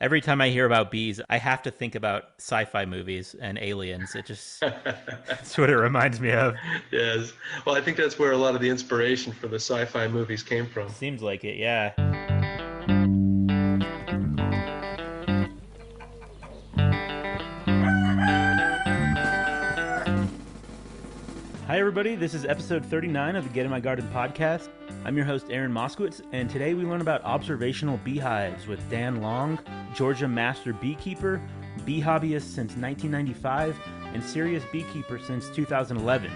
Every time I hear about bees, I have to think about sci-fi movies and aliens. It's what it reminds me of. Yes. Well, I think that's where a lot of the inspiration for the sci-fi movies came from. Seems like it, yeah. Hi, everybody. This is episode 39 of the Get in My Garden podcast. I'm your host, Aaron Moskowitz, and today we learn about observational beehives with Dan Long, Georgia Master Beekeeper, bee hobbyist since 1995, and serious beekeeper since 2011.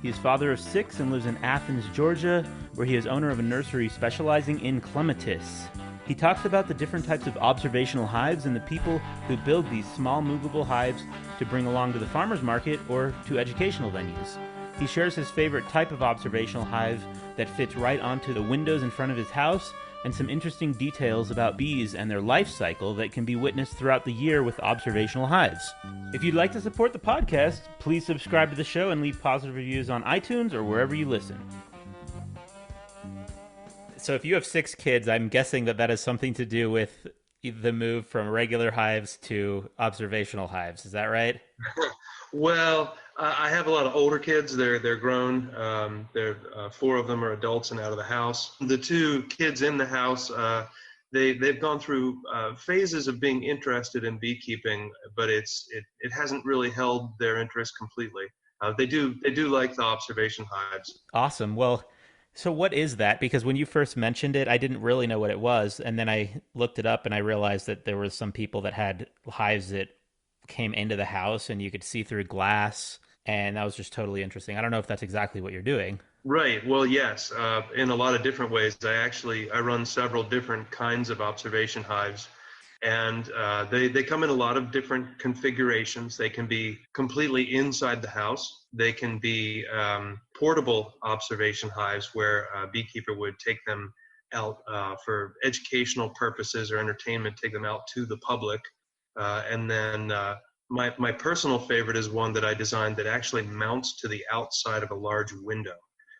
He is father of 6 and lives in Athens, Georgia, where he is owner of a nursery specializing in clematis. He talks about the different types of observational hives and the people who build these small movable hives to bring along to the farmer's market or to educational venues. He shares his favorite type of observational hive that fits right onto the windows in front of his house, and some interesting details about bees and their life cycle that can be witnessed throughout the year with observational hives. If you'd like to support the podcast, please subscribe to the show and leave positive reviews on iTunes or wherever you listen. So if you have 6 kids, I'm guessing that has something to do with the move from regular hives to observational hives. Is that right? Well, I have a lot of older kids. They're grown. They're 4 of them are adults and out of the house. The 2 kids in the house, they've gone through phases of being interested in beekeeping, but it hasn't really held their interest completely. They do like the observation hives. Awesome. Well, so what is that? Because when you first mentioned it, I didn't really know what it was, and then I looked it up and I realized that there were some people that had hives that came into the house and you could see through glass, and that was just totally interesting. I don't know if that's exactly what you're doing. Right. Well, yes, in a lot of different ways. I run several different kinds of observation hives, and they come in a lot of different configurations. They can be completely inside the house. They can be portable observation hives where a beekeeper would take them out for educational purposes or entertainment, take them out to the public, and then. My personal favorite is one that I designed that actually mounts to the outside of a large window.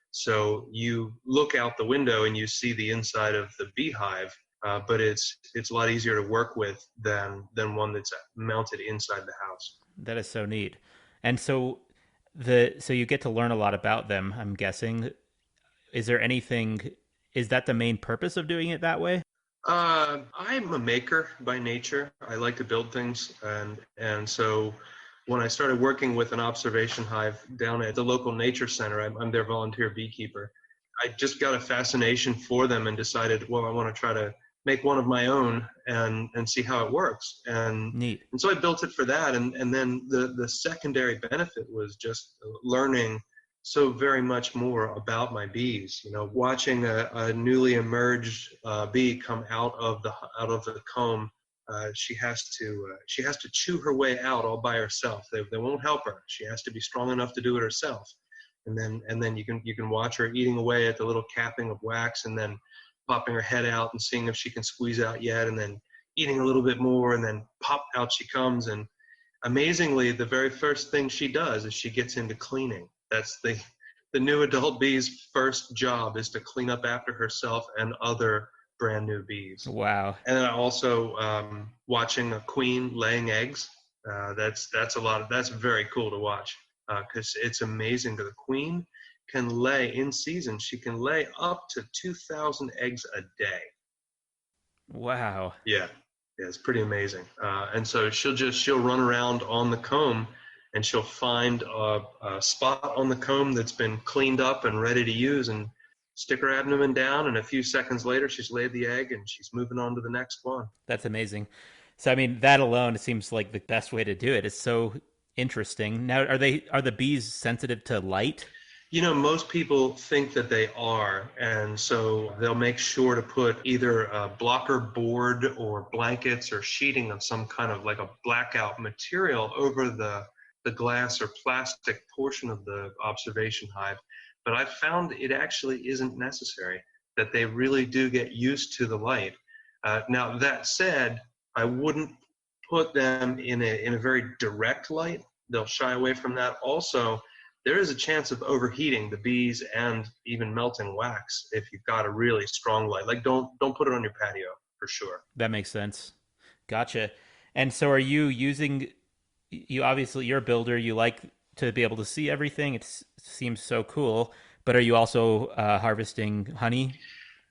So you look out the window and you see the inside of the beehive, but it's a lot easier to work with than one that's mounted inside the house. That is so neat. And so you get to learn a lot about them, I'm guessing. Is there anything is that the main purpose of doing it that way? I'm a maker by nature. I like to build things, and so when I started working with an observation hive down at the local nature center, I'm their volunteer beekeeper. I just got a fascination for them and decided, well, I want to try to make one of my own and see how it works. Neat. And so I built it for that. And then the secondary benefit was just learning so very much more about my bees. You know, watching a newly emerged bee come out of the comb. She has to chew her way out all by herself. They won't help her. She has to be strong enough to do it herself. And then you can watch her eating away at the little capping of wax, and then popping her head out and seeing if she can squeeze out yet, and then eating a little bit more, and then pop out she comes. And amazingly, the very first thing she does is she gets into cleaning. That's the new adult bee's first job, is to clean up after herself and other brand new bees. Wow. And then also watching a queen laying eggs. That's very cool to watch, because it's amazing that the queen can lay in season. She can lay up to 2,000 eggs a day. Wow. Yeah, yeah, it's pretty amazing. And so she'll run around on the comb, and she'll find a spot on the comb that's been cleaned up and ready to use, and stick her abdomen down, and a few seconds later she's laid the egg and she's moving on to the next one. That's amazing. So I mean, that alone seems like the best way to do it. It's so interesting. Now, are the bees sensitive to light? You know, most people think that they are, and so they'll make sure to put either a blocker board or blankets or sheeting of some kind of like a blackout material over the glass or plastic portion of the observation hive. But I've found it actually isn't necessary, that they really do get used to the light. Now, that said, I wouldn't put them in a very direct light. They'll shy away from that. Also, there is a chance of overheating the bees and even melting wax if you've got a really strong light. Like don't put it on your patio for sure. That makes sense. Gotcha. And so are you using, you obviously, you're a builder, you like to be able to see everything. It seems so cool. But are you also harvesting honey?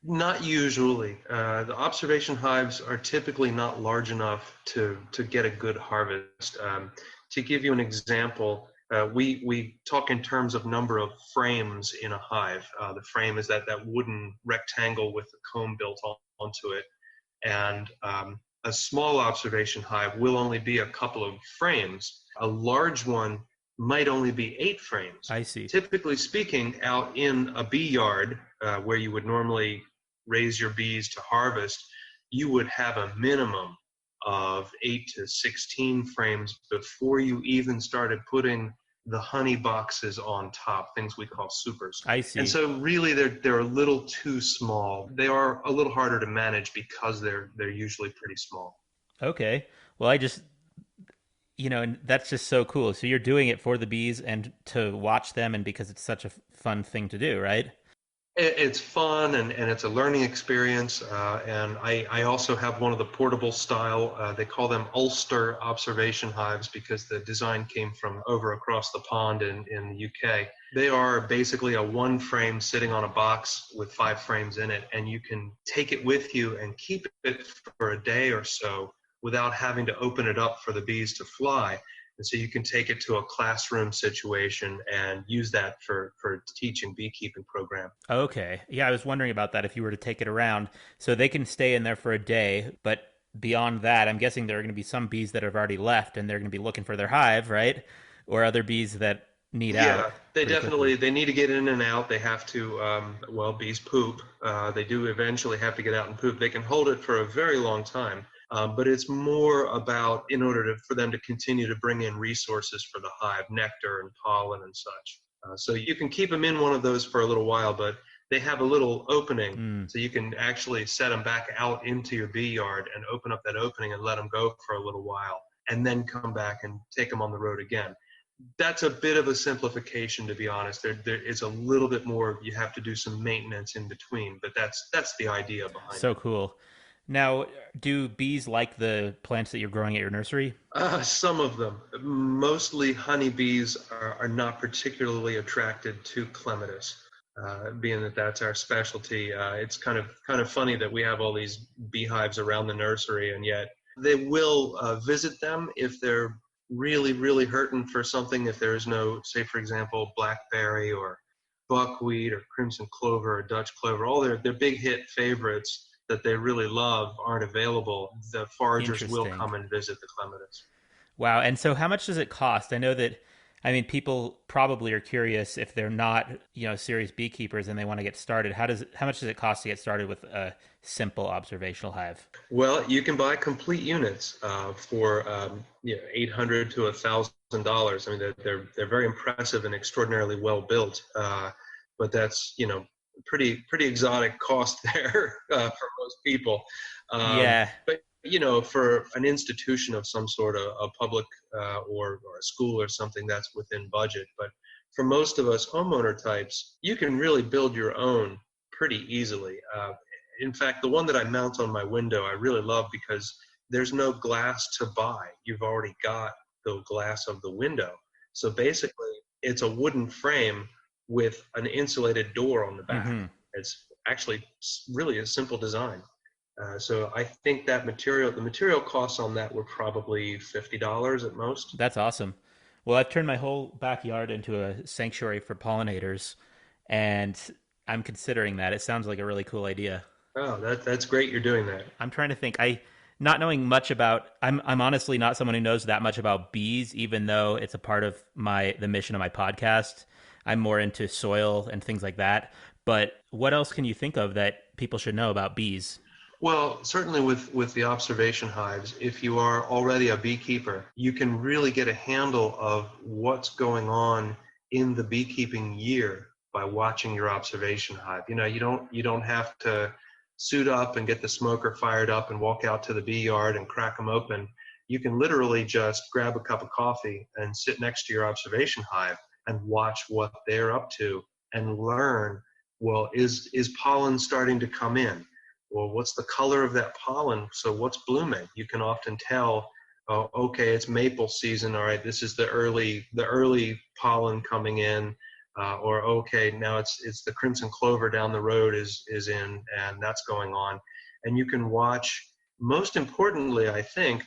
Not usually. The observation hives are typically not large enough to get a good harvest. To give you an example, we talk in terms of number of frames in a hive. The frame is that wooden rectangle with the comb built onto it. And a small observation hive will only be a couple of frames. A large one might only be 8 frames. I see. Typically speaking, out in a bee yard where you would normally raise your bees to harvest, you would have a minimum of 8 to 16 frames before you even started putting the honey boxes on top, things we call supers. I And see. so really they're a little too small. They are a little harder to manage because they're usually pretty small. Okay. Well, I just, and that's just so cool. So you're doing it for the bees and to watch them, and because it's such a fun thing to do, right? It's fun and it's a learning experience. And I also have one of the portable style, they call them Ulster observation hives because the design came from over across the pond in the UK. They are basically a one frame sitting on a box with 5 frames in it, and you can take it with you and keep it for a day or so without having to open it up for the bees to fly. And so you can take it to a classroom situation and use that for teaching beekeeping program. Okay. Yeah, I was wondering about that if you were to take it around. So they can stay in there for a day, but beyond that, I'm guessing there are going to be some bees that have already left and they're going to be looking for their hive, right? Or other bees that need out Yeah, they pretty quickly. definitely they need to get in and out. They have to well, bees poop. They do eventually have to get out and poop. They can hold it for a very long time, but it's more about in order for them to continue to bring in resources for the hive, nectar and pollen and such. So you can keep them in one of those for a little while, but they have a little opening, Mm. so you can actually set them back out into your bee yard and open up that opening and let them go for a little while, and then come back and take them on the road again. That's a bit of a simplification, to be honest. There is a little bit more. You have to do some maintenance in between, but that's the idea behind So it. cool. Now, do bees like the plants that you're growing at your nursery? Some of them, mostly honeybees, are not particularly attracted to clematis, being that that's our specialty. It's kind of funny that we have all these beehives around the nursery, and yet they will visit them if they're really, really hurting for something. If there is no, say, for example, blackberry or buckwheat or crimson clover or Dutch clover, all their big hit favorites that they really love aren't available, the foragers will Interesting. come and visit the clematis. Wow. And so how much does it cost? I know that, I mean, people probably are curious if they're not, serious beekeepers and they want to get started. How much does it cost to get started with a simple observational hive? Well, you can buy complete units for 800 to $1,000. I mean, they're very impressive and extraordinarily well built. But that's pretty exotic cost there for most people. Yeah, But for an institution of some sort, a public or a school or something, that's within budget. But for most of us homeowner types, you can really build your own pretty easily. In fact, the one that I mount on my window, I really love because there's no glass to buy. You've already got the glass of the window. So basically, it's a wooden frame with an insulated door on the back. hmm, It's actually really a simple design. So I think the material costs on that were probably $50 at most. that's awesome. Well, I've turned my whole backyard into a sanctuary for pollinators, and I'm considering that. It sounds like a really cool idea. Oh, that's great you're doing that. I'm trying to think. Not knowing much about. I'm honestly not someone who knows that much about bees, even though it's a part of the mission of my podcast. I'm more into soil and things like that. But what else can you think of that people should know about bees? Well, certainly with the observation hives, if you are already a beekeeper, you can really get a handle of what's going on in the beekeeping year by watching your observation hive. You don't have to suit up and get the smoker fired up and walk out to the bee yard and crack them open. You can literally just grab a cup of coffee and sit next to your observation hive and watch what they're up to and learn, well, is pollen starting to come in? Well, what's the color of that pollen? So what's blooming? You can often tell, oh, okay, it's maple season. All right, this is the early pollen coming in. Or okay, now it's the crimson clover down the road is in, and that's going on. And you can watch. Most importantly, I think,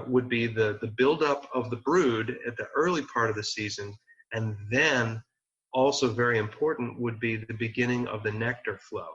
would be the buildup of the brood at the early part of the season, and then also very important would be the beginning of the nectar flow.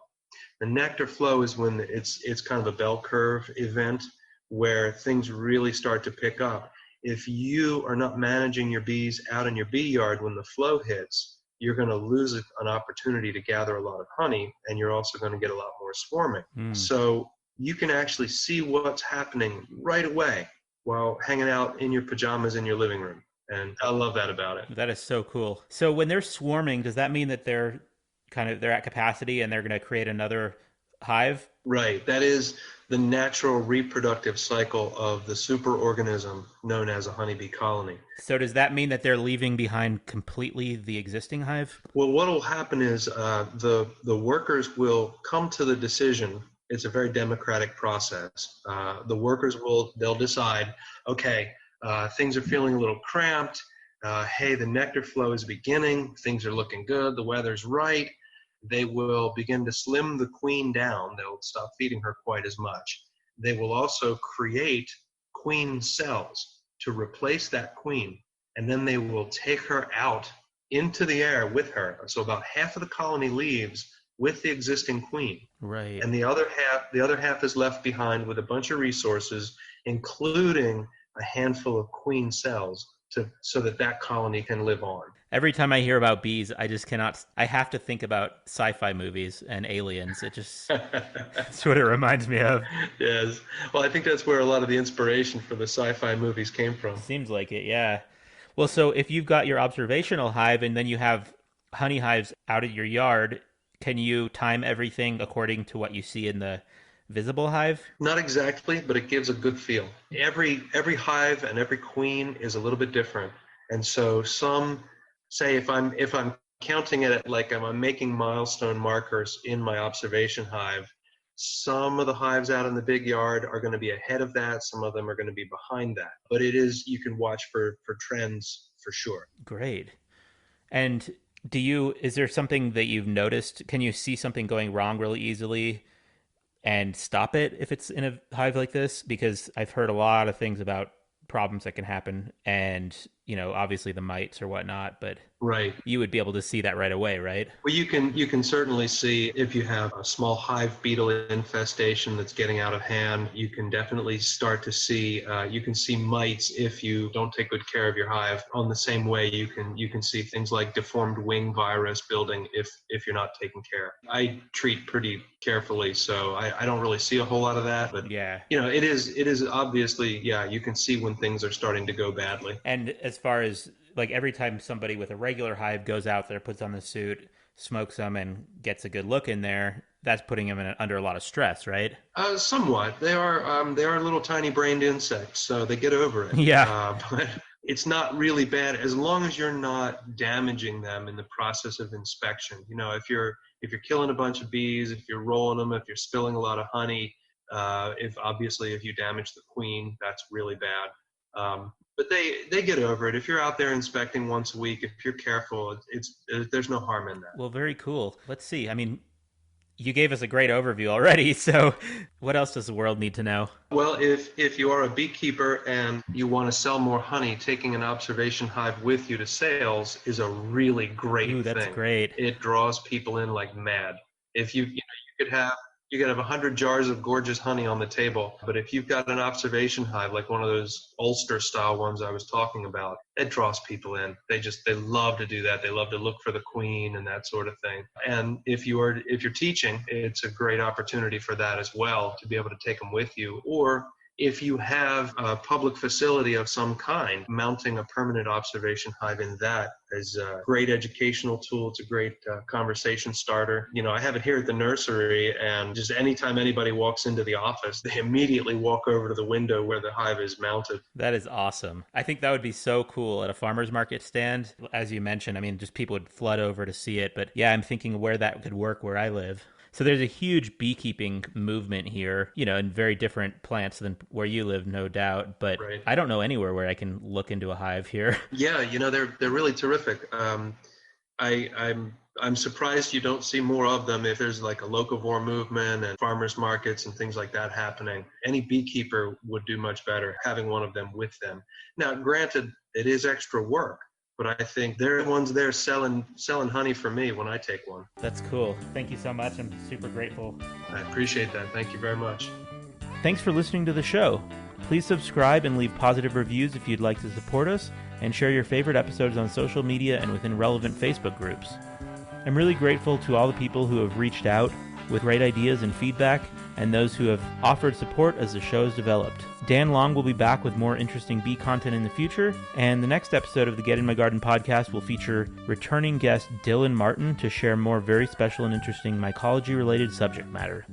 The nectar flow is when it's kind of a bell curve event where things really start to pick up. If you are not managing your bees out in your bee yard when the flow hits, you're going to lose an opportunity to gather a lot of honey, and you're also going to get a lot more swarming. Mm. So you can actually see what's happening right away while hanging out in your pajamas in your living room. And I love that about it. That is so cool. So when they're swarming, does that mean that they're at capacity and they're going to create another hive? Right. That is the natural reproductive cycle of the superorganism known as a honeybee colony. So does that mean that they're leaving behind completely the existing hive? Well, what will happen is the workers will come to the decision. It's a very democratic process. The workers they'll decide, okay, things are feeling a little cramped. Hey, the nectar flow is beginning. Things are looking good. The weather's right. They will begin to slim the queen down. They'll stop feeding her quite as much. They will also create queen cells to replace that queen, and then they will take her out into the air with her. So about half of the colony leaves with the existing queen, Right. and the other half is left behind with a bunch of resources, including a handful of queen cells, so that colony can live on. Every time I hear about bees, I just cannot. I have to think about sci-fi movies and aliens. It's what it reminds me of. Yes. Well, I think that's where a lot of the inspiration for the sci-fi movies came from. Seems like it, yeah. Well, so if you've got your observational hive and then you have honey hives out of your yard, can you time everything according to what you see in the visible hive? Not exactly, but it gives a good feel. Every hive and every queen is a little bit different. And so some say, if I'm counting it at, like, I'm making milestone markers in my observation hive, some of the hives out in the big yard are going to be ahead of that, some of them are going to be behind that. But you can watch for trends for sure. Great. And is there something that you've noticed? Can you see something going wrong really easily and stop it if it's in a hive like this? Because I've heard a lot of things about problems that can happen and, obviously the mites or whatnot, but Right. you would be able to see that right away, right? Well, you can certainly see if you have a small hive beetle infestation that's getting out of hand. You can definitely start to see you can see mites if you don't take good care of your hive. On the same way, you can see things like deformed wing virus building if you're not taking care. I treat pretty carefully, so I don't really see a whole lot of that. But Yeah. it is obviously, yeah, you can see when things are starting to go badly. And as far as like every time somebody with a regular hive goes out there, puts on the suit, smokes them, and gets a good look in there, that's putting them under a lot of stress, right? Somewhat. They are little tiny brained insects, so they get over it. Yeah. But it's not really bad as long as you're not damaging them in the process of inspection. If you're killing a bunch of bees, if you're rolling them, if you're spilling a lot of honey, if you damage the queen, that's really bad. But they get over it. If you're out there inspecting once a week, if you're careful, there's no harm in that. Well, very cool. Let's see. I mean, you gave us a great overview already. So, what else does the world need to know? Well, if you are a beekeeper and you want to sell more honey, taking an observation hive with you to sales is a really great Ooh, that's thing. great. It draws people in like mad. If you could have 100 jars of gorgeous honey on the table, but if you've got an observation hive like one of those Ulster style ones I was talking about, it draws people in. They love to do that. They love to look for the queen and that sort of thing. And if you're teaching, it's a great opportunity for that as well, to be able to take them with you. Or if you have a public facility of some kind, mounting a permanent observation hive in that is a great educational tool. It's a great conversation starter. I have it here at the nursery, and just anytime anybody walks into the office, they immediately walk over to the window where the hive is mounted. That is awesome. I think that would be so cool at a farmer's market stand. As you mentioned, I mean, just people would flood over to see it. But yeah, I'm thinking where that could work where I live. So there's a huge beekeeping movement here, in very different plants than where you live, no doubt. But Right. I don't know anywhere where I can look into a hive here. Yeah, they're really terrific. I'm surprised you don't see more of them. If there's like a locavore movement and farmers markets and things like that happening, any beekeeper would do much better having one of them with them. Now, granted, it is extra work, but I think they're the ones there selling honey for me when I take one. That's cool. Thank you so much. I'm super grateful. I appreciate that. Thank you very much. Thanks for listening to the show. Please subscribe and leave positive reviews if you'd like to support us, and share your favorite episodes on social media and within relevant Facebook groups. I'm really grateful to all the people who have reached out with great ideas and feedback, and those who have offered support as the show has developed. Dan Long will be back with more interesting bee content in the future, and the next episode of the Get in My Garden podcast will feature returning guest Dylan Martin to share more very special and interesting mycology-related subject matter.